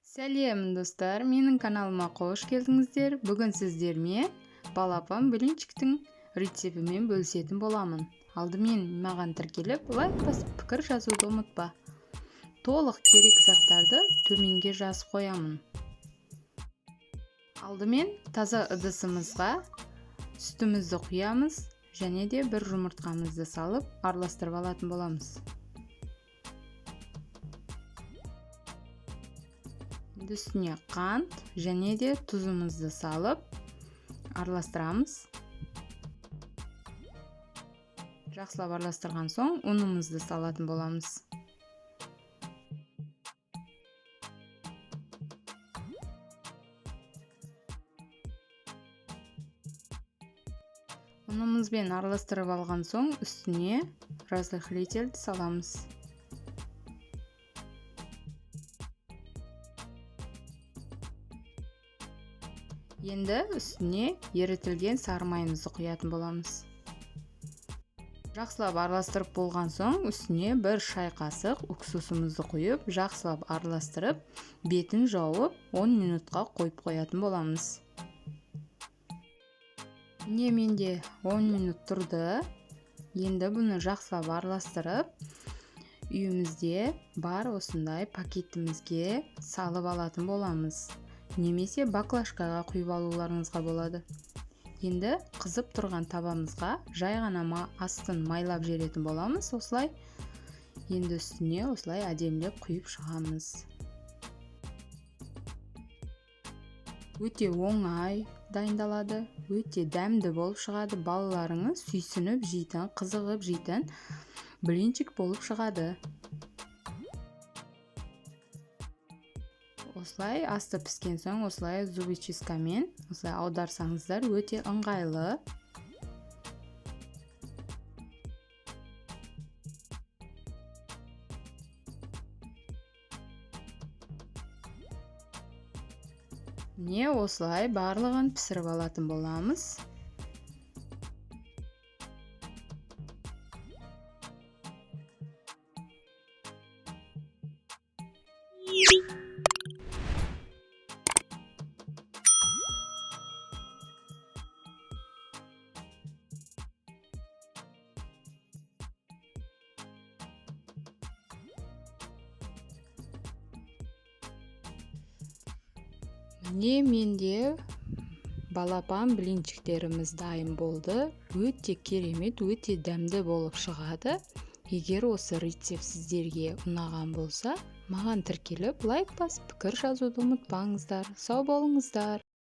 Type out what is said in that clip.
Сәлем достар, менің каналыма қош келдіңіздер. Бүгін сіздерме балапан блинчиктің рецептімен бөлісетін боламын. Алдымен маған тіркеліп, лайк басып, пікір жазуды ұмытпа. Толық керек заттарды төменге жазып қоямын. Алдымен таза ыдысымызға сүтімізді құямыз, және де бір жұмыртқамызды салып араластырып алатын боламыз. Үстіне қант және де тұзымызды салып араластырамыз. Жақсылап араластырған соң ұнымызды салатын боламыз. Ұнымызбен араластырып алған соң үстіне разрыхлительді саламыз. Енді үстіне ерітілген сары майымызды құятын боламыз. Жақсылап араластырып болған соң үстіне бір шай қасық уксусымызды құйып, жақсылап араластырып, бетін жауып 10 минутқа қойып қоятын боламыз. Менде 10 минут тұрды. Енді бұны жақсылап араластырып, үйімізде бар осындай пакетімізге салып алатын боламыз. Немесе баклажкаға құйып алуларыңызға болады. Енді қызып тұрған табамызға жай ғана астын майлап жіберетін боламыз. Осылай енді үстіне осылай әдемілеп құйып шығамыз. Өте оңай дайындалады, өте дәмді болып шығады. Балаларыңыз сүйсініп жейтін, қызығып жейтін блинчик болып шығады. Осылай асты піскен соң осылай зубочисткамен осылай аударсаңыздар өте ыңғайлы. Міне осылай барлығын пісіріп алатын боламыз. Менде балапан блинчиктеріміз дайын болды. Өте керемет, өте дәмді болып шығады. Егер осы рецепт сіздерге ұнаған болса, маған тіркеліп лайк басып, пікір жазуды ұмытпаңыздар. Сау болыңыздар.